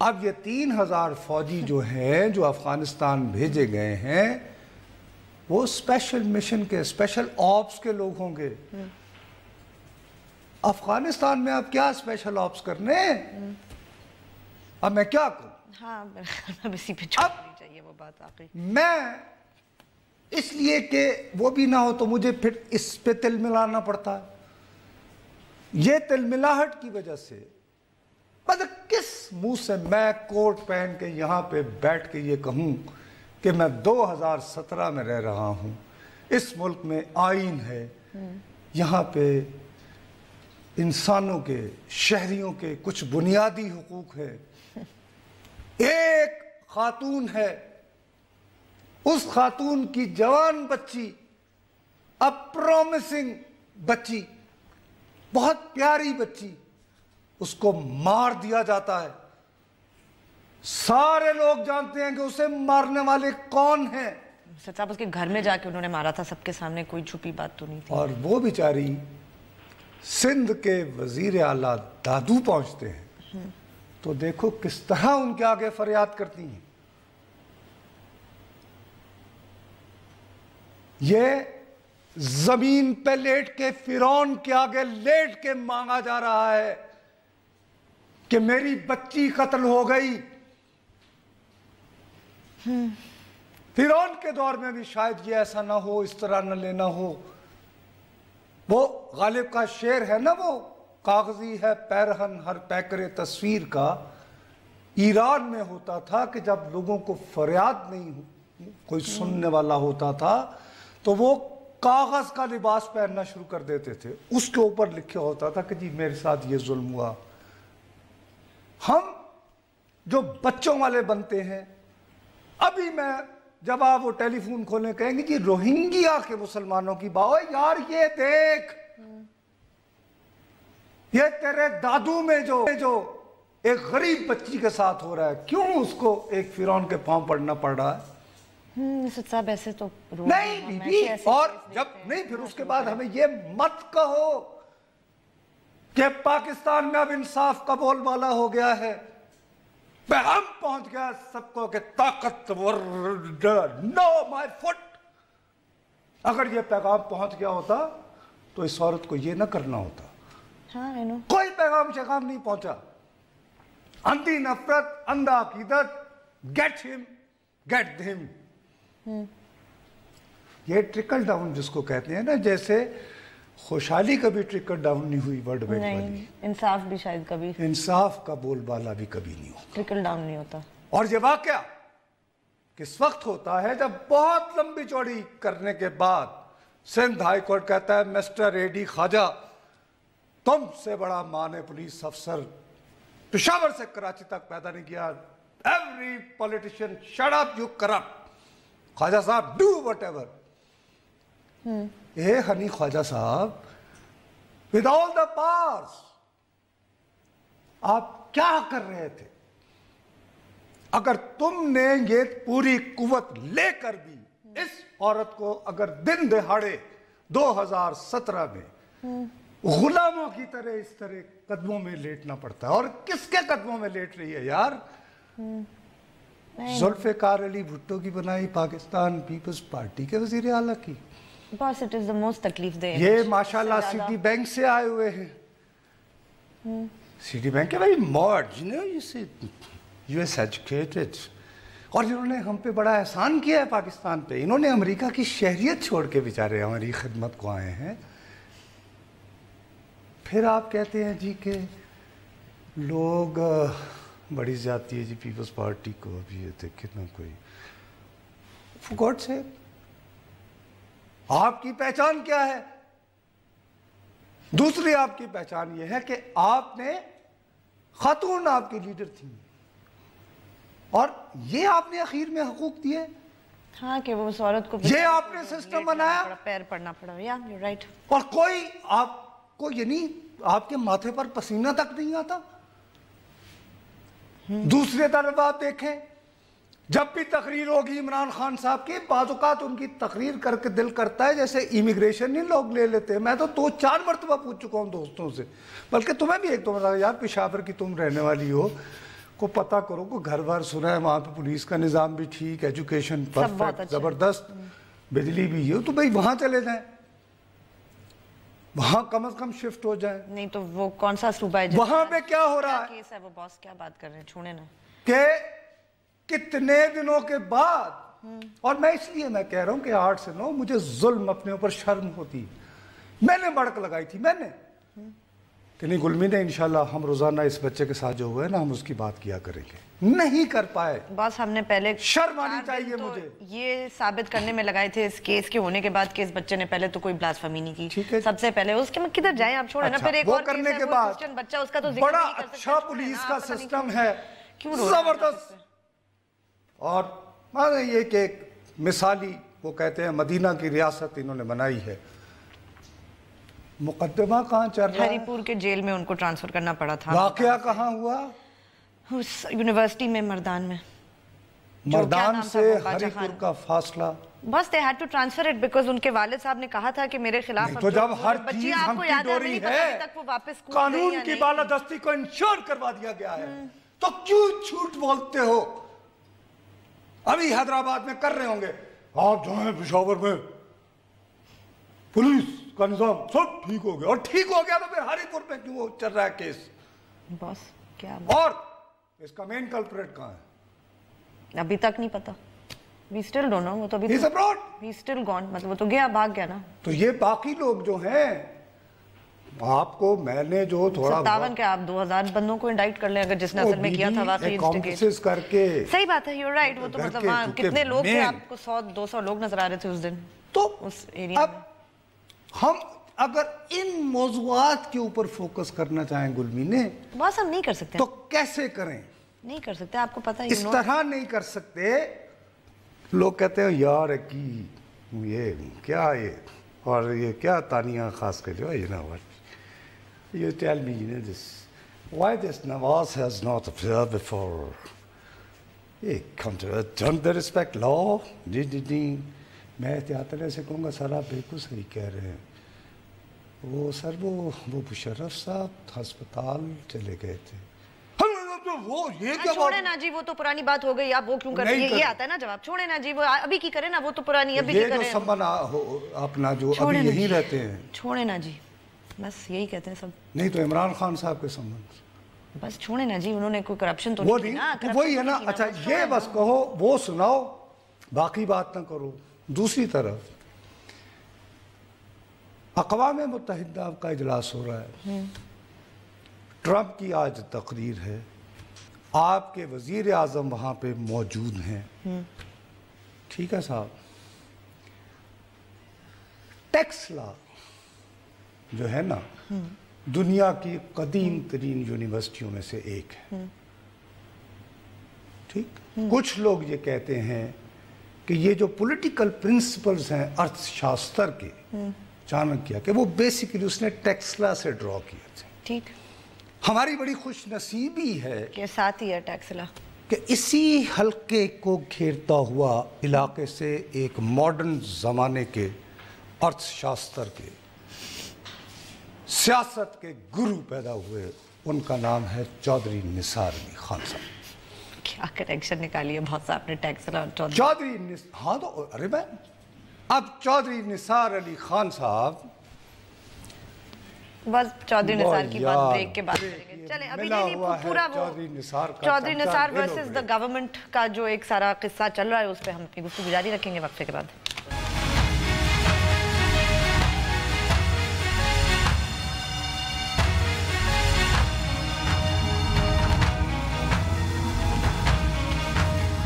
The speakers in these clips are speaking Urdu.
اب یہ 3000 فوجی جو ہیں جو افغانستان بھیجے گئے ہیں وہ اسپیشل مشن کے اسپیشل آپس کے لوگ ہوں گے. افغانستان میں اب کیا اسپیشل آپس کرنے ہیں؟ اب میں کیا کروں؟ ہاں اب اسی پہ چھوڑنی چاہیے وہ بات آخری. میں اس لیے کہ وہ بھی نہ ہو تو مجھے پھر اس پہ تل ملانا پڑتا ہے. یہ تل ملاہٹ کی وجہ سے مطلب کس منہ سے میں کوٹ پہن کے یہاں پہ بیٹھ کے یہ کہوں کہ میں 2017 میں رہ رہا ہوں. اس ملک میں آئین ہے, یہاں پہ انسانوں کے شہریوں کے کچھ بنیادی حقوق ہے. ایک خاتون ہے, اس خاتون کی جوان بچی, اب پرومسنگ بچی, بہت پیاری بچی, اس کو مار دیا جاتا ہے. سارے لوگ جانتے ہیں کہ اسے مارنے والے کون ہیں. صاحب اس کے گھر میں جا کے انہوں نے مارا تھا, سب کے سامنے, کوئی چھپی بات تو نہیں تھی. اور وہ بیچاری سندھ کے وزیر اعلیٰ دادو پہنچتے ہیں تو دیکھو کس طرح ان کے آگے فریاد کرتی ہیں. یہ زمین پہ لیٹ کے فرعون کے آگے لیٹ کے مانگا جا رہا ہے کہ میری بچی قتل ہو گئی. فرعون کے دور میں بھی شاید یہ ایسا نہ ہو, اس طرح نہ لینا ہو. وہ غالب کا شعر ہے نا, وہ کاغذی ہے پیرہن ہر پیکر تصویر کا. ایران میں ہوتا تھا کہ جب لوگوں کو فریاد نہیں کوئی سننے والا ہوتا تھا تو وہ کاغذ کا لباس پہننا شروع کر دیتے تھے. اس کے اوپر لکھا ہوتا تھا کہ جی میرے ساتھ یہ ظلم ہوا. ہم جو بچوں والے بنتے ہیں, ابھی میں جب آپ وہ ٹیلی فون کھولیں کہیں گے جی روہنگیا کے مسلمانوں کی بات, یار یہ دیکھ یہ تیرے دادو میں جو ایک غریب بچی کے ساتھ ہو رہا ہے, کیوں اس کو ایک فرعون کے پاؤں پڑنا پڑ رہا ہے؟ اسد صاحب ایسے تو نہیں بی بی. اور جب نہیں پھر اس کے بعد ہمیں یہ مت کہو کہ پاکستان میں اب انصاف کا بول بالا ہو گیا ہے. پیغام پہنچ گیا سب کو کہ طاقتور, نو مائی فٹ. اگر یہ پیغام پہنچ گیا ہوتا تو اس عورت کو یہ نہ کرنا ہوتا. کوئی پیغام شیغام نہیں پہنچا. اندھی نفرت, اندھا عقیدت, گیٹ ہم گیٹ ہم. یہ ٹرکل ڈاؤن جس کو کہتے ہیں نا, جیسے خوشحالی کبھی ٹرکل ڈاؤن نہیں ہوئی ورلڈ بینک والی, انصاف بھی شاید کبھی, انصاف کا بول بالا بھی کبھی نہیں ہوتا, ٹرکل ڈاؤن نہیں ہوتا. اور یہ واقعہ کس وقت ہوتا ہے جب بہت لمبی چوڑی کرنے کے بعد سندھ ہائی کورٹ کہتا ہے مسٹر اے ڈی خواجہ تم سے بڑا ماں نے پولیس افسر پشاور سے کراچی تک پیدا نہیں کیا. Every politician shut up, you corrupt. Khawaja Sahib do whatever. اے honey Khawaja Sahib, with all the powers آپ کیا کر رہے تھے؟ اگر تم نے یہ پوری قوت لے کر بھی اس عورت کو اگر دن دہاڑے 2017 میں غلاموں کی طرح اس طرح قدموں میں لیٹنا پڑتا ہے, اور کس کے قدموں میں لیٹ رہی ہے یار؟ ذوالفقار علی بھٹو کی بنائی پاکستان پیپلز پارٹی کے وزیر اعلیٰ کی. Boss, it is the most تکلیف دہ. یہ ماشاءاللہ سٹی بینک سے آئے ہوئے ہیں. سٹی بینک ہے بھائی مارج, یو ایس ایجوکیٹڈ, اور جنہوں نے ہم پہ بڑا احسان کیا ہے پاکستان پہ. انہوں نے امریکہ کی شہریت چھوڑ کے بیچارے ہماری خدمت کو آئے ہیں. پھر آپ کہتے ہیں جی کہ لوگ بڑی زیادتی ہے جی پیپلز پارٹی کو. ابھی یہ دیکھیں نا کوئی for God's sake, آپ کی پہچان کیا ہے؟ دوسری آپ کی پہچان یہ ہے کہ آپ نے خاتون آپ کی لیڈر تھی, اور یہ آپ نے اخیر میں حقوق دیے. ہاں کہ وہ اس عورت کو یہ آپ نے سسٹم بنایا, پیر پڑنا پڑا. یا یو رائٹ. اور کوئی آپ کو یعنی آپ کے ماتھے پر پسینہ تک نہیں آتا. دوسری طرف آپ دیکھیں, جب بھی تقریر ہوگی عمران خان صاحب کی, بعض اوقات ان کی تقریر کر کے دل کرتا ہے جیسے امیگریشن نہیں لوگ لے لیتے. میں تو 2-4 مرتبہ پوچھ چکا ہوں دوستوں سے, بلکہ تمہیں بھی ایک تو مرتبہ, یار پشاور کی تم رہنے والی ہو, کو پتہ کرو کہ گھر بار سنا ہے وہاں پہ پولیس کا نظام بھی ٹھیک، ایجوکیشن پرفیکٹ زبردست، بجلی بھی ہے، تو بھائی وہاں چلے جائیں، وہاں کم از کم شفٹ ہو جائیں. نہیں تو وہ کون سا صوبہ ہے وہاں پہ کیا ہو رہا ہے کیس ہے وہ باس کیا بات کر رہے ہیں، چھوڑے نا کہ کتنے دنوں کے بعد، اور میں اس لیے میں کہہ رہا ہوں کہ 8 سے 9 مجھے ظلم اپنے اوپر شرم ہوتی. میں نے بڑک لگائی تھی، میں نے کہ نہیں گلمی نے انشاءاللہ ہم روزانہ اس بچے کے ساتھ جو ہوئے نا ہم اس کی بات کیا کریں گے. نہیں کر پائے. باس ہم نے پہلے شرم آنی چاہیے مجھے. یہ ثابت کرنے میں لگائے تھے اس کیس کے ہونے کے بعد کہ اس بچے نے پہلے تو کوئی بلاسفمی نہیں کی. سب سے پہلے اس کے میں کدھر جائیں آپ چھوڑیں نا. پھر ایک وہ اور کرنے کے بعد بچہ اس کا تو بڑا اچھا پولیس کا سسٹم ہے، زبردست. اور مانے یہ کہ ایک مثالی وہ کہتے ہیں مدینہ کی ریاست انہوں نے بنائی ہے. مقدمہ کہاں چل رہا ہے؟ ہری پور کے جیل میں ان کو ٹرانسفر کرنا پڑا تھا. واقعہ کہاں ہوا؟ یونیورسٹی میں مردان میں. مردان سے ہری پور کا فاصلہ. بس they had to transfer it because ان کے والد صاحب نے کہا تھا کہ میرے خلاف تو جب ہر چیز ہم کی ڈوری ہے، قانون کی بالادستی کو انشور کروا دیا گیا ہے، تو کیوں جھوٹ بولتے ہو؟ ابھی حیدرآباد میں کر رہے ہوں گے، آپ جائیں پشاور میں پولیس کا نظام سب ٹھیک ہو گیا، اور ٹھیک ہو گیا تو پھر ہری پور میں کیوں چل رہا ہے کیس؟ بس کیا اور اس کا مین کلپریٹ کہاں ہے؟ ابھی تک نہیں پتا. We still don't know. وہ تو ابھی He's abroad. He's still gone. مطلب وہ تو گیا، بھاگ گیا نا. تو یہ باقی لوگ جو ہیں، آپ کو میں نے جو تھوڑا 57 کے آپ 2000 بندوں کو انڈائٹ کر لیں اگر جس نے اصل میں کیا تھا واقعی انسٹیگیٹ کر کے. صحیح بات ہے، you're right. وہ تو مطلب وہاں کتنے لوگ تھے، آپ کو 100-200 لوگ نظر آ رہے تھے اس دن تو اس ایریا میں. ہم اگر ان موضوعات کے اوپر فوکس کرنا چاہیں گلمی نے، بس ہم نہیں کر سکتے. تو کیسے کریں؟ نہیں کر سکتے، آپ کو پتہ ہے. اس طرح نہیں کر سکتے. لوگ کہتے ہیں یار کی یہ کیا یہ اور یہ کیا تانیہ خاص کر جو you know what you tell me this why this Nawaz has not observed before. یہ don't they respect law? جی میں احتیاطی سے کہوں گا سر آپ بالکل صحیح کہہ رہے ہیں. وہ سر وہ مشرف صاحب ہسپتال چلے گئے تھے. وہ یہ کیا چھوڑے نا جی، وہ تو پرانی بات ہو گئی. آپ وہ کیوں کر رہے ہیں؟ یہ آتا ہے نا جواب. چھوڑے نا جی، وہ ابھی کی کریں نا، وہ تو پرانی ابھی کی کریں. یہ جو سمن اپنا جو ابھی یہی رہتے ہیں، چھوڑے نا جی، بس یہی کہتے ہیں سب. نہیں تو عمران خان صاحب کے سمن بس چھوڑے نا جی، انہوں نے کوئی کرپشن تو نہیں کی نا. وہی ہے نا. اچھا یہ بس کہو، وہ سناؤ، باقی بات نہ کرو. دوسری طرف اقوام متحدہ کا اجلاس ہو رہا ہے، ٹرمپ کی آج تقریر ہے، آپ کے وزیر اعظم وہاں پہ موجود ہیں. ٹھیک ہے صاحب. ٹیکس لا جو ہے نا دنیا کی قدیم ترین یونیورسٹیوں میں سے ایک ہے. ٹھیک. کچھ لوگ یہ کہتے ہیں کہ یہ جو پولیٹیکل پرنسپلز ہیں ارتھ شاستر کے چانکیہ کے، وہ بیسیکلی اس نے ٹیکس لا سے ڈرا کیے تھے. ٹھیک. ہماری بڑی خوش نصیبی ہے کہ ساتھ ہی ہے ٹیکس لا، کہ اسی حلقے کو گھیرتا ہوا علاقے سے ایک ماڈرن زمانے کے ارتھ شاستر کے سیاست کے گرو پیدا ہوئے. ان کا نام ہے چودھری نثار علی خان صاحب. کیا کنیکشن نکالی ہے بہت صاحب نے ٹیکس لا اور چودھری ہاں تو ارے میں اب چودھری نثار علی خان صاحب. بس چودھری نثار کی بات بریک کے بعد کریں گے. چلیں ابھی نہیں پورا وہ چودھری نثار ورسز دا گورنمنٹ کا جو ایک سارا قصہ چل رہا ہے اس پہ ہم اپنی گفتگو جاری رکھیں گے وقفے کے بعد.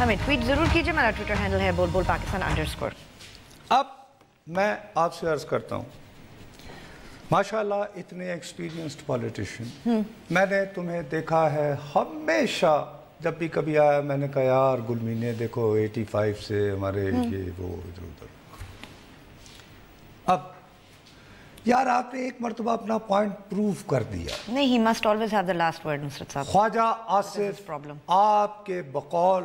ہمیں ٹویٹ ضرور کیجئے. ہمارا ٹویٹر ہینڈل ہے بول بول پاکستان _ اب میں آپ سے عرض کرتا ہوں، ماشاءاللہ اتنے ایکسپیرینسڈ پولیٹیشین، میں نے تمہیں دیکھا ہے ہمیشہ جب بھی کبھی آیا میں نے کہا یار گلمی نے دیکھو 85 سے ہمارے یہ وہ ادھر ادھر. اب یار آپ نے ایک مرتبہ اپنا پوائنٹ پروو کر دیا. نہیں، he must always have the last word نصرت صاحب. خواجہ آصف آپ کے بقول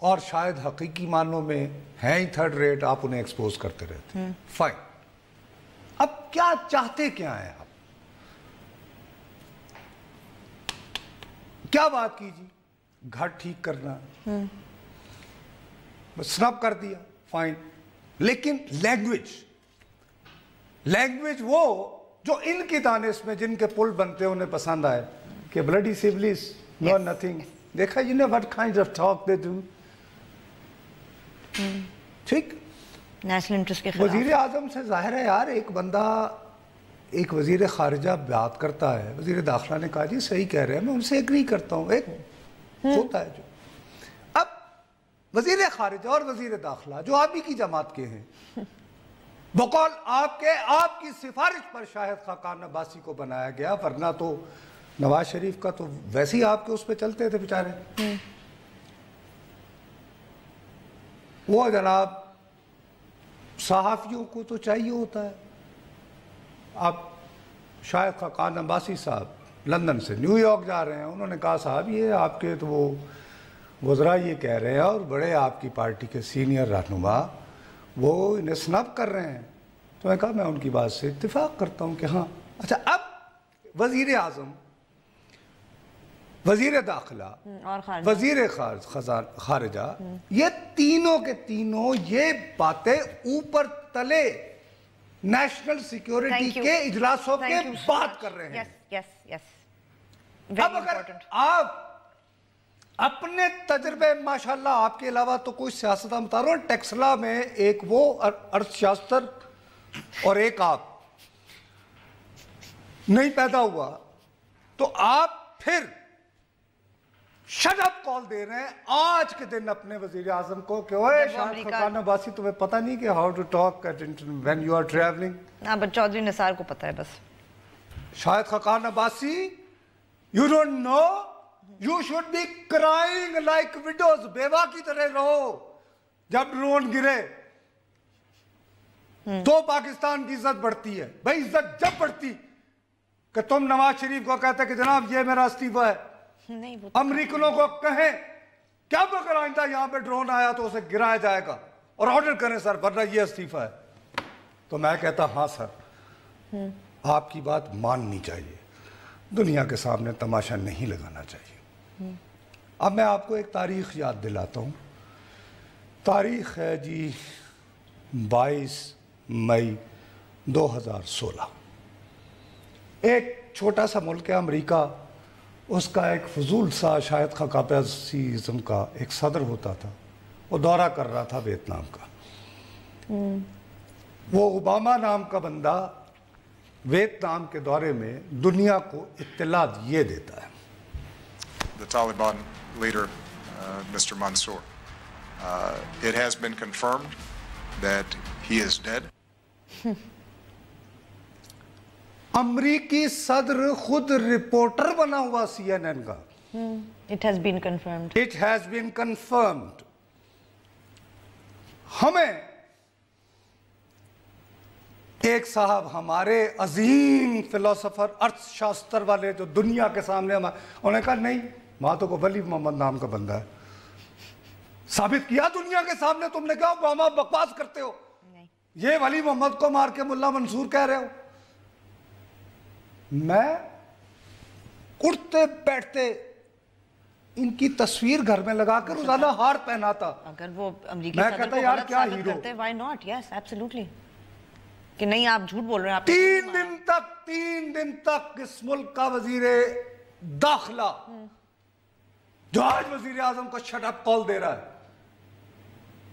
اور شاید حقیقی معنوں میں ہیں ہی تھرڈ ریٹ، آپ انہیں ایکسپوز کرتے رہتے ہیں. فائن. اب کیا چاہتے کیا ہیں آپ؟ کیا بات کیجیے؟ گھر ٹھیک کرنا، بس سنب کر دیا، فائن. لیکن لینگویج وہ جو ان کی دانش میں جن کے پل بنتے ہیں انہیں پسند آئے کہ بلڈی سیولیس نو نتھنگ. دیکھا you know what kind of talk they do. ٹھیک. نیشنل انٹرسٹ کے خلاف. وزیر اعظم سے ظاہر ہے یار، ایک بندہ ایک وزیر خارجہ بات کرتا ہے، وزیر داخلہ نے کہا جی صحیح کہہ رہے ہیں، میں ان سے ایگری کرتا ہوں. ایک ہوتا ہے جو اب وزیر خارجہ اور وزیر داخلہ جو آپ ہی کی جماعت کے ہیں، بقول آپ کی سفارش پر شاہد خاقان عباسی کو بنایا گیا، ورنہ تو نواز شریف کا تو ویسے ہی آپ کے اس پہ چلتے تھے بیچارے. وہ جناب صحافیوں کو تو چاہیے ہوتا ہے. اب شاہد خاقان عباسی صاحب لندن سے نیو یارک جا رہے ہیں، انہوں نے کہا صاحب یہ آپ کے تو وہ وزراء یہ کہہ رہے ہیں اور بڑے آپ کی پارٹی کے سینئر رہنما وہ انہیں سنب کر رہے ہیں. تو میں کہا میں ان کی بات سے اتفاق کرتا ہوں کہ ہاں. اچھا اب وزیر اعظم، وزیر داخلہ اور وزیر خارجہ یہ تینوں کے تینوں یہ باتیں اوپر تلے نیشنل سیکیورٹی کے اجلاسوں کے بات کر رہے ہیں. اب اگر آپ اپنے تجربے ماشاءاللہ آپ کے علاوہ تو کوئی سیاستدان بتا رہا ہوں، ٹیکسلا میں ایک وہ ارتھ شاستر اور ایک آپ نہیں پیدا ہوا، تو آپ پھر شٹ اپ کال دے رہے ہیں آج کے دن اپنے وزیر اعظم کو کہ اوے شاہد خاقان عباسی تمہیں پتہ نہیں کہ how to talk when you are travelling. ہاں بٹ چودھری نثار کو پتہ ہے بس. Shahid Khaqan Abbasi you don't know, you should be crying like widows, بیوہ کی طرح رہو جب ڈرون گرے تو پاکستان کی عزت بڑھتی ہے. بھائی عزت جب بڑھتی کہ تم نواز شریف کو کہتے کہ جناب یہ میرا استعفیٰ ہے، امریکنوں کو کہیں کہ اب اگر آئندہ یہاں پہ ڈرون آیا تو اسے گرایا جائے گا اور آرڈر کریں سر ورنہ یہ استعفیٰ ہے، تو میں کہتا ہاں سر آپ کی بات ماننی چاہیے، دنیا کے سامنے تماشا نہیں لگانا چاہیے. اب میں آپ کو ایک تاریخ یاد دلاتا ہوں. تاریخ ہے جی 22 مئی 2016. ایک چھوٹا سا ملک ہے امریکہ، اس کا ایک فضول سا شاہد خاقان عباسی کا ایک صدر ہوتا تھا، وہ دورہ کر رہا تھا ویتنام کا. وہ اوباما نام کا بندہ ویتنام کے دورے میں دنیا کو اطلاع یہ دیتا ہے. The Taliban leader, Mr. Mansour. It has been confirmed that he is dead. امریکی صدر خود رپورٹر بنا ہوا CNN کا. It has been confirmed. It has been confirmed. ہمیں ایک صاحب ہمارے عظیم فلسفر ارتھ شاستر والے جو دنیا کے سامنے انہوں نے کہا نہیں وہاں تو کو ولی محمد نام کا بندہ ہے. ثابت کیا دنیا کے سامنے، تم نے کہا اوباما بکواس کرتے ہو، یہ ولی محمد کو مار کے ملا منصور کہہ رہے ہو. میں اٹھتے بیٹھتے ان کی تصویر گھر میں لگا کر روزانہ ہار پہناتا. اگر وہ امریکی میں صدر کہتا کو یار غلط کیا ثابت ہیرو. کرتے why not, yes absolutely کہ نہیں آپ جھوٹ بول رہے ہیں. 3 دن تک اس ملک کا وزیر داخلہ جو آج وزیر اعظم کو شٹ اپ کال دے رہا ہے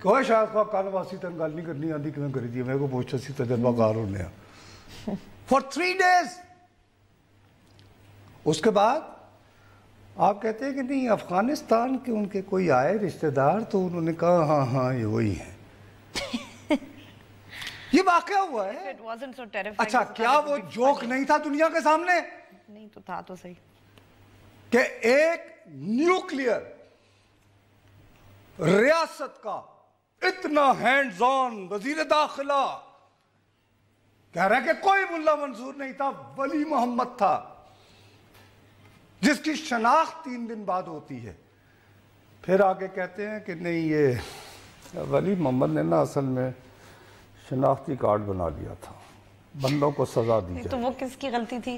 کہ وہ شاہد خاقان عباسی تن گل نہیں کرنی آندھی کیوں کری دی میرے کو بہت سی تجربہ کار ہونے ہیں for 3 days. اس کے بعد آپ کہتے ہیں کہ نہیں افغانستان کے ان کے کوئی آئے رشتہ دار تو انہوں نے کہا ہاں ہاں یہ وہی ہیں. یہ واقعہ ہوا ہے. اچھا کیا وہ جوک نہیں تھا دنیا کے سامنے؟ نہیں تو تھا تو صحیح کہ ایک نیوکلیئر ریاست کا اتنا ہینڈز آن وزیر داخلہ کہہ رہا ہے کہ کوئی ملا منصور نہیں تھا، ولی محمد تھا، جس کی شناخت 3 دن بعد ہوتی ہے. پھر آگے کہتے ہیں کہ نہیں یہ ولی محمد نے نا اصل میں شناختی کارڈ بنا لیا تھا، بندوں کو سزا دی جائے. تو وہ کس کی غلطی تھی؟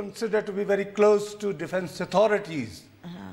considered to be very close to defense authorities,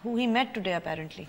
who he met today apparently,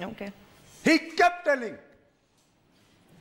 Okay. He kept telling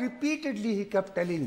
repeatedly he kept telling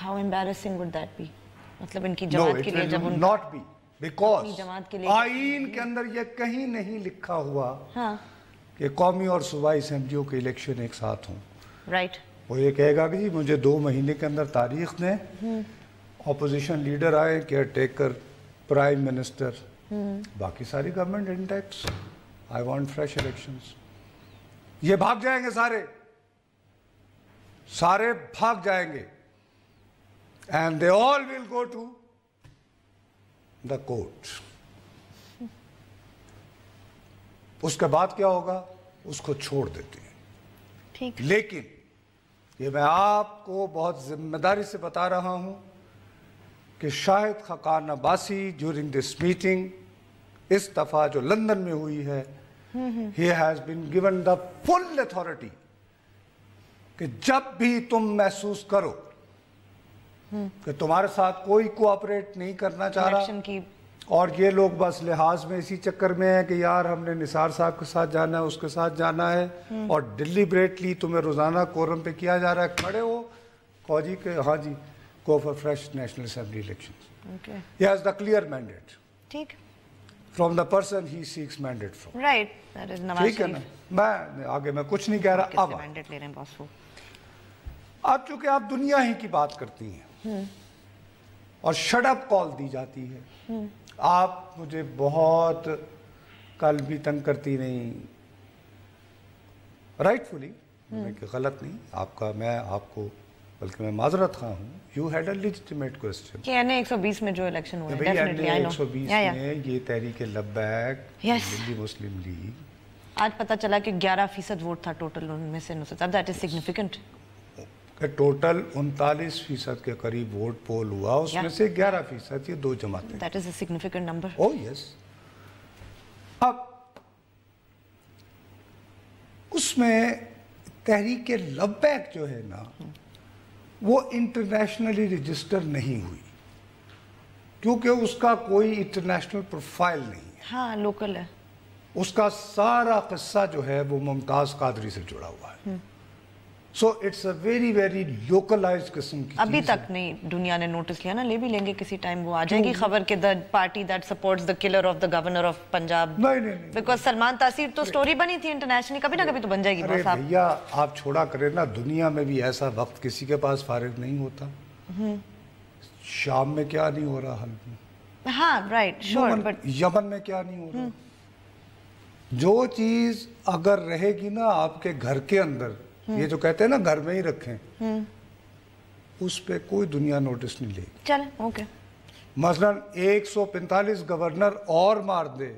How embarrassing would that be? مطلب ان کی جماعت کے لیے جب not be because آئین کے اندر یہ کہیں نہیں لکھا ہوا کہ قومی اور صوبائی اسمبلیوں کے الیکشن ایک ساتھ ہوں. رائٹ. وہ یہ کہے گا کہ جی مجھے 2 مہینے کے اندر تاریخ دیں, اپوزیشن لیڈر آئے, کیئر ٹیکر, پرائم منسٹر, باقی ساری government intacts, I want fresh elections. یہ بھاگ جائیں گے, سارے بھاگ جائیں گے, and they all will go to the court. اس کے بعد کیا ہوگا اس کو چھوڑ دیتے ہیں. ٹھیک. لیکن یہ میں آپ کو بہت ذمہ داری سے بتا رہا ہوں کہ Shahid Khaqan Abbasi during this meeting اس دفعہ جو لندن میں ہوئی ہے, he has been given the full authority کہ جب بھی تم محسوس کرو کہ تمہارے ساتھ کوئی کوآپریٹ نہیں کرنا چاہ رہا اور یہ لوگ بس لحاظ میں اسی چکر میں ہیں کہ یار ہم نے نثار صاحب کے ساتھ جانا ہے, اس کے ساتھ جانا ہے, اور ڈیلیبریٹلی تمہیں روزانہ کورم پہ کیا جا رہا ہے, کھڑے ہو فوجی کے ہاں جی go for fresh national assembly elections. Okay. He has the clear mandate. ٹھیک. From the person he seeks mandate from. Right. That is Nawaz ٹھیک ہے نا, میں آگے میں کچھ نہیں کہہ رہا. اب mandate لے رہے ہیں باس وہ. اب چونکہ آپ دنیا ہی کی بات کرتی ہیں اور شٹ اپ کال دی جاتی ہے, آپ مجھے بہت کل بھی تنگ کرتی نہیں, رائٹفلی, کہ غلط نہیں آپ کا, میں آپ کو بلکہ میں معذرت خواہ ہوں. You had a legitimate question. کہ N120 میں جو الیکشن ہوا ہے, definitely I know. N120 میں یہ تحریک لبیک, دلی مسلم لیگ, آج پتا چلا کہ 11% ووٹ تھا ٹوٹل ان میں سے. That is significant. کہ ٹوٹل 39% کے قریب ووٹ پول ہوا, اس میں سے 11% یہ 2 جماعتیں. That is a significant number. Oh yes. اب اس میں تحریک لبیک جو ہے نا وہ انٹرنیشنلی رجسٹر نہیں ہوئی کیونکہ اس کا کوئی انٹرنیشنل پروفائل نہیں ہے. ہاں لوکل ہے. اس کا سارا قصہ جو ہے وہ ممتاز قادری سے جڑا ہوا ہے. So it's a very very localized قسم کی. ابھی تک نہیں دنیا نے نوٹس لیا نا, لے بھی لیں گے کسی ٹائم, وہ آ جائے گی خبر کہ the party that supports the killer of the governor of Punjab. نہیں Because سلمان تاثیر تو سٹوری بنی تھی انٹرنیشنلی, کبھی نہ کبھی تو بن جائے گی. ارے بھیا آپ چھوڑا کریں نا, دنیا میں بھی ایسا وقت کسی کے پاس فارغ نہیں ہوتا. شام میں کیا نہیں ہو رہا حل میں, ہاں رائٹ شور, بٹ یمن میں کیا نہیں ہو رہا. جو چیز اگر رہے گی نا آپ کے گھر کے اندر, یہ جو کہتے ہیں نا گھر میں ہی رکھیں, اس پہ کوئی دنیا نوٹس نہیں لے گی. چلیں اوکے. مثلاً 145 گورنر اور مار دے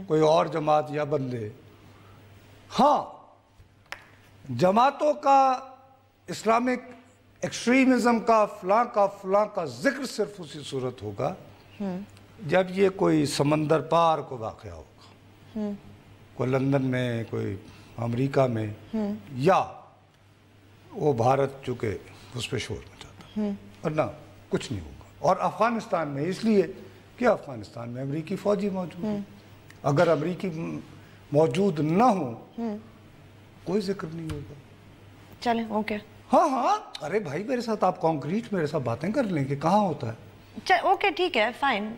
کوئی اور جماعت یا بندے, ہاں جماعتوں کا اسلامک ایکسٹریمزم کا فلاں کا ذکر صرف اسی صورت ہوگا جب یہ کوئی سمندر پار کو واقعہ ہوگا, کوئی لندن میں, کوئی امریکہ میں, یا وہ بھارت چونکہ اس پہ شور مچاتا, ورنہ کچھ نہیں ہوگا. اور افغانستان میں اس لیے کہ افغانستان میں امریکی فوجی موجود ہیں, اگر امریکی موجود نہ ہوں کوئی ذکر نہیں ہوگا. چلیں اوکے. ہاں ارے بھائی میرے ساتھ آپ کانکریٹ میرے ساتھ باتیں کر لیں کہ کہاں ہوتا ہے. اوکے ٹھیک ہے, فائن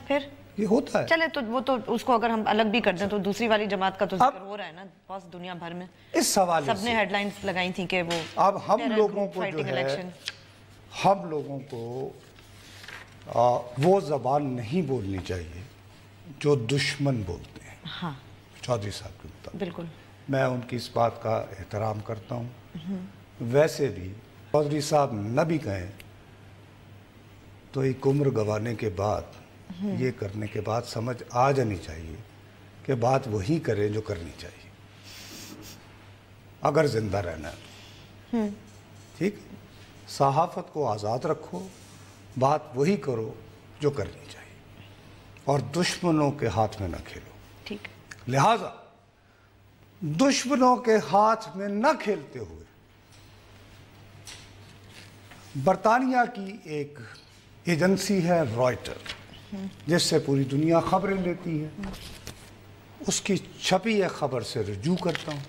پھر یہ ہوتا ہے. چلے تو وہ تو اس کو اگر ہم الگ بھی کر دیں تو دوسری والی جماعت کا تو ذکر ہو رہا ہے نا بہت دنیا بھر میں. اس سوال سب نے ہیڈ لائنز لگائی تھیں کہ وہ اب ہم لوگوں کو جو ہے, ہم لوگوں کو وہ زبان نہیں بولنی چاہیے جو دشمن بولتے ہیں. ہاں چودھری صاحب کے مطابق بالکل میں ان کی اس بات کا احترام کرتا ہوں. ویسے بھی چودھری صاحب نہ بھی کہیں تو ایک عمر گوانے کے بعد, یہ کرنے کے بعد سمجھ آ جانی چاہیے کہ بات وہی کریں جو کرنی چاہیے اگر زندہ رہنا ہے. ٹھیک, صحافت کو آزاد رکھو, بات وہی کرو جو کرنی چاہیے, اور دشمنوں کے ہاتھ میں نہ کھیلو. ٹھیک, لہٰذا دشمنوں کے ہاتھ میں نہ کھیلتے ہوئے برطانیہ کی ایک ایجنسی ہے رائٹر, جس سے پوری دنیا خبریں لیتی ہے, اس کی چھپی ایک خبر سے رجوع کرتا ہوں.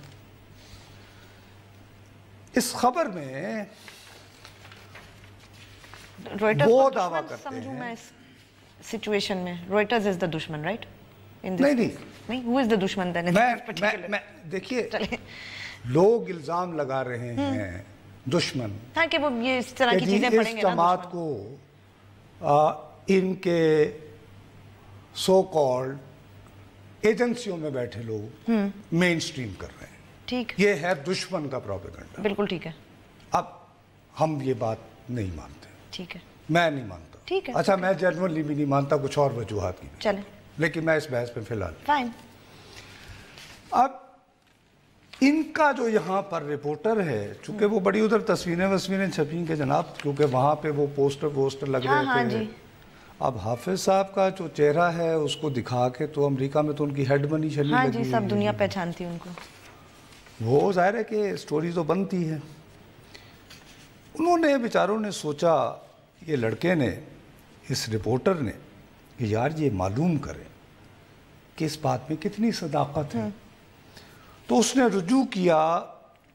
اس خبر میں وہ دعویٰ کرتے ہیں سچویشن میں روئٹرز از دا دشمن رائٹ نہیں who is the دشمن then میں دیکھیے لوگ الزام لگا رہے ہیں دشمن ہاں کہ وہ یہ اس طرح کی چیزیں پڑھیں گے نا جماعت کو ان کے سو کالڈ ایجنسیوں میں بیٹھے لوگ مین سٹریم کر رہے ہیں ٹھیک یہ ہے دشمن کا پروپیگنڈا بالکل ٹھیک ہے اب ہم یہ بات نہیں مانتے ٹھیک ہے میں نہیں مانتا ٹھیک ہے اچھا میں جنرلی بھی نہیں مانتا کچھ اور وجوہات کی چلیں لیکن میں اس بحث پہ فی الحال فائن اب ان کا جو یہاں پر رپورٹر ہے چونکہ وہ بڑی ادھر تصویریں چھپیں کہ جناب کیونکہ وہاں پہ وہ پوسٹر لگ رہے تھے اب حافظ صاحب کا جو چہرہ ہے اس کو دکھا کے تو امریکہ میں تو ان کی ہیڈ بنی چلی ہاں جی سب دنیا پہچانتی ان کو وہ ظاہر ہے کہ سٹوری تو بنتی ہے انہوں نے بیچاروں نے سوچا یہ لڑکے نے اس رپورٹر نے کہ یار یہ معلوم کریں کہ اس بات میں کتنی صداقت ہے تو اس نے رجوع کیا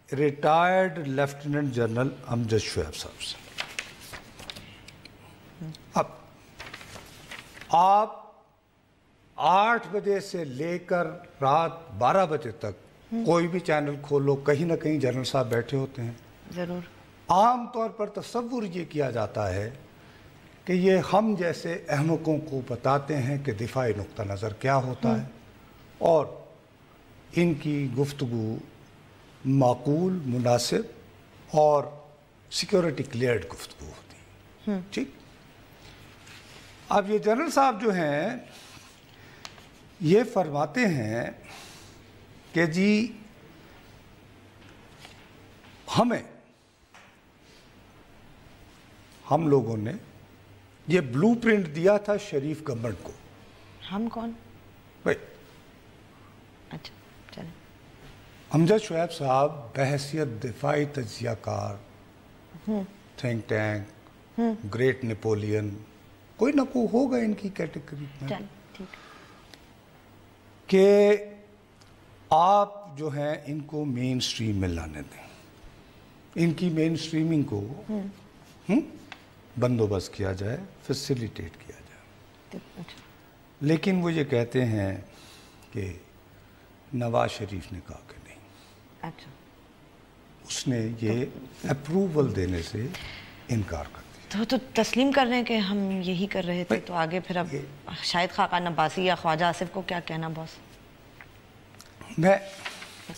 ریٹائرڈ لیفٹیننٹ جنرل امجد شعیب صاحب سے اب آپ 8 بجے سے لے کر رات 12 بجے تک کوئی بھی چینل کھولو کہیں نہ کہیں جنرل صاحب بیٹھے ہوتے ہیں ضرور عام طور پر تصور یہ کیا جاتا ہے کہ یہ ہم جیسے احمقوں کو بتاتے ہیں کہ دفاعی نقطہ نظر کیا ہوتا ہے اور ان کی گفتگو معقول مناسب اور سیکیورٹی کلیئرڈ گفتگو ہوتی ہے ٹھیک اب یہ جنرل صاحب جو ہیں یہ فرماتے ہیں کہ جی ہم لوگوں نے یہ بلو پرنٹ دیا تھا شریف گورنمنٹ کو ہم کون بھائی اچھا چلیں امجد شعیب صاحب بحیثیت دفاعی تجزیہ کار تھنک ٹینک گریٹ نیپولین کوئی نہ کوئی ہوگا ان کی کیٹیگری میں کہ آپ جو ہیں ان کو مین سٹریم میں لانے دیں ان کی مین سٹریمنگ کو بندوبست کیا جائے فیسیلیٹیٹ کیا جائے لیکن وہ یہ کہتے ہیں کہ نواز شریف نے کہا کہ نہیں اس نے یہ اپروول دینے سے انکار کر دیا تو تسلیم کر رہے ہیں کہ ہم یہی کر رہے تھے تو آگے پھر اب شاید خاقان عباسی یا خواجہ آصف کو کیا کہنا باس میں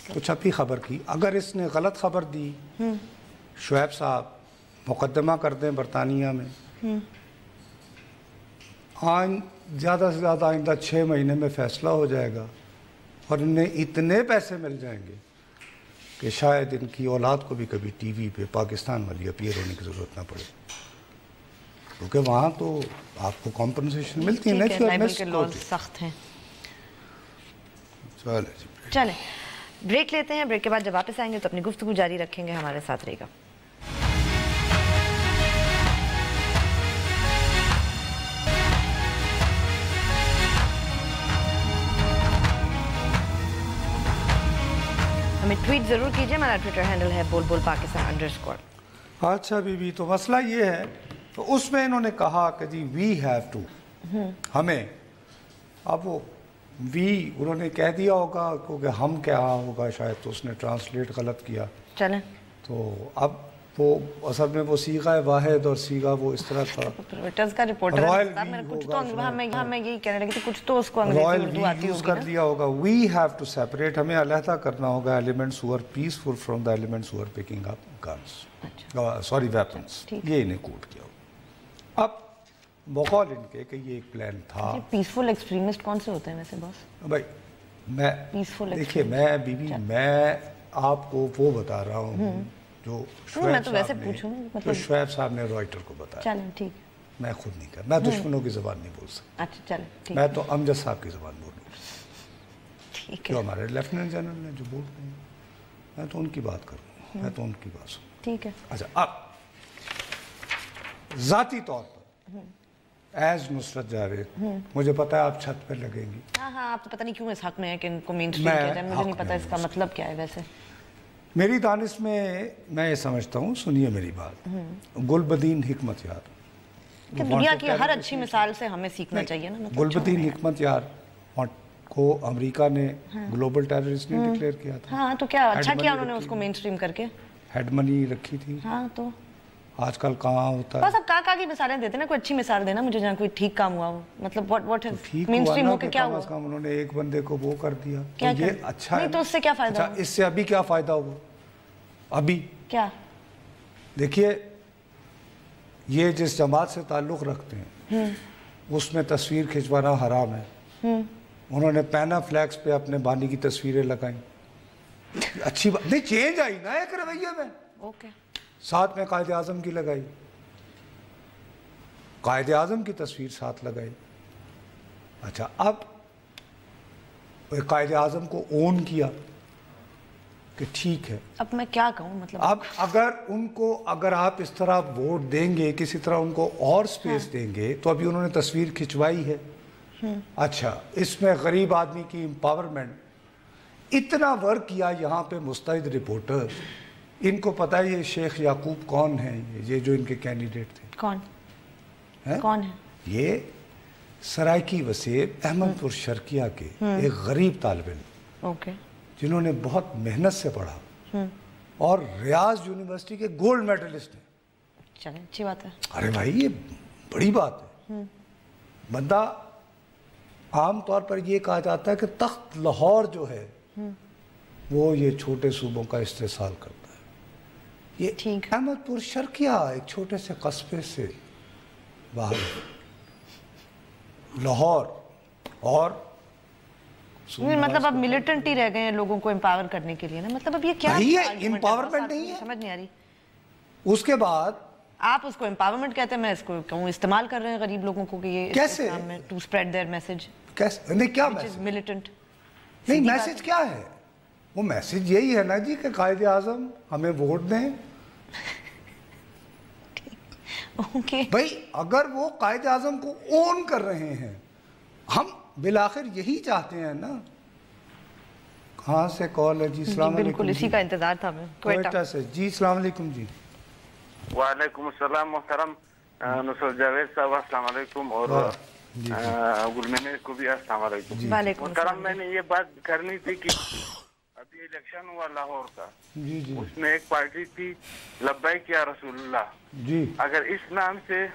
کچھ ابھی خبر کی اگر اس نے غلط خبر دی شعیب صاحب مقدمہ کر دیں برطانیہ میں زیادہ سے زیادہ آئندہ 6 مہینے میں فیصلہ ہو جائے گا اور انہیں اتنے پیسے مل جائیں گے کہ شاید ان کی اولاد کو بھی کبھی ٹی وی پہ پاکستان والی اپیئر ہونے کی ضرورت نہ پڑے کیونکہ وہاں تو آپ کو کمپنسیشن ملتی ہے سخت ہیں چلیں بریک لیتے ہیں بریک کے بعد جب واپس آئیں گے تو اپنی گفتگو جاری رکھیں گے ہمارے ساتھ رہے گا ہمیں ٹویٹ ضرور کیجئے ہمارا ٹویٹر ہینڈل ہے بول پاکستان _ اچھا بی تو مسئلہ یہ ہے تو اس میں انہوں نے کہا کہ جی وی ہیو ٹو ہمیں اب وہ وی انہوں نے کہہ دیا ہوگا کیونکہ ہم کیا ہوگا شاید تو اس نے ٹرانسلیٹ غلط کیا چلیں تو اب وہ اصل میں وہ صیغہ واحد اور صیغہ وہ اس طرح تھا روائٹرز کا رپورٹر ہے میں کچھ تو ہمیں یہی کہنے لگی تھی کچھ تو اس کو انگریزی اردو آتی ہوگی کر دیا ہوگا وی ہیو ٹو سیپریٹ ہمیں علیحدہ کرنا ہوگا elements who are peaceful from the elements who are picking up guns sorry weapons یہ انہیں کوٹ کیا ہوگا اب بقول ان کے کہ یہ ایک پلان تھا پیسفل ایکسٹریمسٹ کون سے ہوتے ہیں ویسے باس بھائی میں دیکھیے میں بی بی میں آپ کو وہ بتا رہا ہوں جو شعیب صاحب نے رائٹر کو بتایا میں خود نہیں کر میں دشمنوں کی زبان نہیں بول سکتا میں تو امجد صاحب کی زبان بول رہا ہوں جو ہمارے لیفٹیننٹ جنرل نے جو بول رہے ہیں میں تو ان کی بات کر رہا ہوں میں تو ان کی بات سنوں ٹھیک ہے اچھا اب ذاتی طور پر ایز نصرت جاوید مجھے پتا ہے آپ چھت پہ لگیں گی ہاں آپ تو پتہ نہیں کیوں اس حق میں ہے کہ ان کو مین سٹریم کیا جائے مجھے نہیں پتا اس کا مطلب کیا ہے ویسے میری دانش میں یہ سمجھتا ہوں سنیے میری بات گل بدین حکمت یاد کہ دنیا کی ہر اچھی مثال سے ہمیں سیکھنا چاہیے نا. گلبدین حکمت یار کو امریکہ نے گلوبل ٹیررسٹ نے ڈکلیئر کیا تھا. ہاں تو کیا اچھا کیا انہوں نے اس کو مین اسٹریم کر کے, ہیڈ منی رکھی تھی. ہاں تو آج کل کہاں ہوتا ہے. بس اب کہاں کی مثالیں دیتے نا, کوئی اچھی مثال دینا مجھے جہاں کوئی ٹھیک کام ہوا ہو. مطلب واٹ ٹھیک مین اسٹریم ہو کے کیا کم ہوا, از کم انہوں نے ایک بندے کو وہ کر دیا. یہ اچھا نہیں تو اس سے کیا فائدہ ہوا؟ اس سے ابھی کیا فائدہ ہوا ابھی کیا؟ دیکھیے یہ جس جماعت سے تعلق رکھتے ہیں اس میں تصویر کھنچوانا حرام ہے. انہوں نے پینا فلیکس پہ اپنے بانی کی تصویریں لگائیں. اچھی بات نہیں, چینج آئی نا ایک رویے میں. اوکے, ساتھ میں قائد اعظم کی لگائی, قائد اعظم کی تصویر ساتھ لگائی. اچھا اب قائد اعظم کو اون کیا کہ ٹھیک ہے. اب میں کیا کہوں مطلب, اب اگر آپ اس طرح ووٹ دیں گے, کسی طرح ان کو اور سپیس دیں گے, تو ابھی انہوں نے تصویر کھنچوائی ہے. اچھا اس میں غریب آدمی کی امپاورمنٹ, اتنا ورک کیا یہاں پہ مستعد رپورٹر, ان کو پتہ ہے یہ شیخ یعقوب کون ہیں, یہ جو ان کے کینڈیڈیٹ تھے کون ہے؟ یہ سرائکی وسیب احمد پور شرقیہ کے ایک غریب طالب علم, جنہوں نے بہت محنت سے پڑھا اور ریاض یونیورسٹی کے گولڈ میڈلسٹ ہیں. چلیں اچھی بات ہے. ارے بھائی یہ بڑی بات ہے. بندہ عام طور پر یہ کہا جاتا ہے کہ تخت لاہور جو ہے وہ یہ چھوٹے صوبوں کا استحصال کرتا ہے. یہ احمد پور شرقیہ ایک چھوٹے سے قصبے سے باہر لاہور, اور مطلب اب ملیٹنٹ ہی رہ گئے ہیں لوگوں کو امپاور کرنے کے لیے نا. مطلب اب یہ کیا امپاورمنٹ نہیں ہے, سمجھ نہیں آ رہی. اس کے بعد آپ اس کو امپاورمنٹ کہتے ہیں, میں اس کو کہوں استعمال کر رہے ہیں غریب لوگوں کو کہ یہ کیسے ٹو اسپریڈ دیئر میسج. کیسے نہیں, کیا میسج ملیٹنٹ نہیں, میسج کیا ہے؟ وہ میسج یہی ہے نا جی کہ قائد اعظم ہمیں ووٹ دیں. بھائی اگر وہ قائد اعظم کو اون کر رہے ہیں, ہم بالآخر یہی چاہتے ہیں نا. کہاں سے کال ہے جی؟ السلام علیکم. بالکل اسی کا انتظار تھا میں, کوئٹہ سے. جی السلام علیکم. جی وعلیکم السلام محترم نصرت جاوید صاحب, السلام علیکم, اور گلمنیر کو بھی السلام علیکم. محترم میں نے یہ بات کرنی تھی کہ ابھی الیکشن ہوا لاہور کا, اس میں ایک پارٹی تھی لبیک یا رسول اللہ. جی اگر اس نام سے,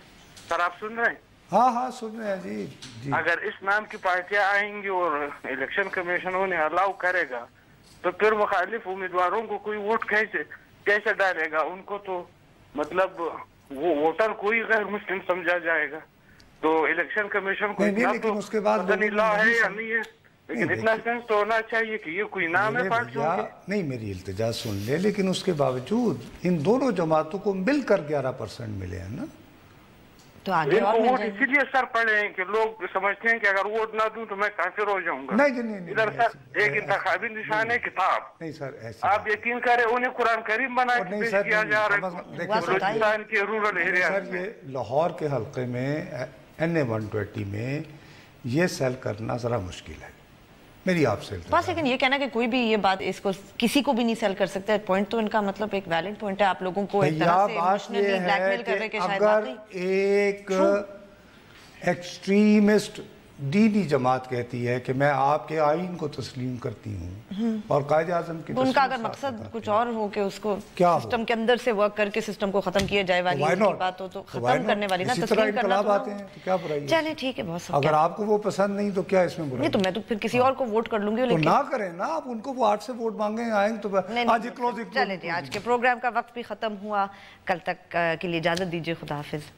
سر آپ سن رہے ہیں؟ ہاں سن رہے ہیں جی. اگر اس نام کی پارٹیاں آئیں گی اور الیکشن کمیشن انہیں الاؤ کرے گا, تو پھر مخالف امیدواروں کو کوئی ووٹ کیسے ڈالے گا؟ ان کو تو مطلب وہ ووٹر کوئی غیر مسلم سمجھا جائے گا. تو الیکشن کمیشن کو لیکن اس کے بعد لا ہے یا نہیں ہے, لیکن اتنا سینس تو ہونا چاہیے کہ یہ کوئی نام ہے پارٹیوں کے. نہیں, میری التجا سن لے, لیکن اس کے باوجود ان دونوں جماعتوں کو مل کر 11% ملے ہیں نا. تو آگے اور ووٹ اسی لیے سر پڑے ہیں کہ لوگ سمجھتے ہیں کہ اگر ووٹ نہ دوں تو میں کافر ہو جاؤں گا. نہیں, ادھر سر ایک انتخابی نشان ہے کتاب. نہیں سر ایسے آپ یقین کریں انہیں قرآن کریم بنا کے پیش کیا جا رہا ہے بلوچستان کے رورل ایریا میں. سر یہ لاہور کے حلقے میں NA-120 میں یہ سیل کرنا ذرا مشکل ہے میری آپ سے. بس لیکن یہ کہنا کہ کوئی بھی یہ بات اس کو کسی کو بھی نہیں سیل کر سکتا ہے, پوائنٹ تو ان کا مطلب ایک ویلڈ پوائنٹ ہے. آپ لوگوں کو ایک طرح سے ایموشنلی بلیک میل کر رہے کہ شاید اگر ایک ایکسٹریمسٹ دینی جماعت کہتی ہے کہ میں آپ کے آئین کو تسلیم کرتی ہوں, اور قائد اعظم کی ان کا اگر مقصد کچھ اور ہو کہ اس کو سسٹم کے اندر سے ورک کر کے سسٹم کو ختم کیا جائے والی بات ہو, تو ختم کرنے والی نا, تسلیم کرنا تو کیا برائی ہے؟ چلیں ٹھیک ہے, بہت اگر آپ کو وہ پسند نہیں تو کیا اس میں برائی؟ نہیں تو میں تو پھر کسی اور کو ووٹ کر لوں گی. تو نہ کریں نا آپ ان کو, وہ 8 سے ووٹ مانگیں آئیں تو آج کلوزنگ. چلیں جی, آج کے پروگرام کا وقت بھی ختم ہوا. کل تک کے لیے اجازت دیجیے, خدا حافظ.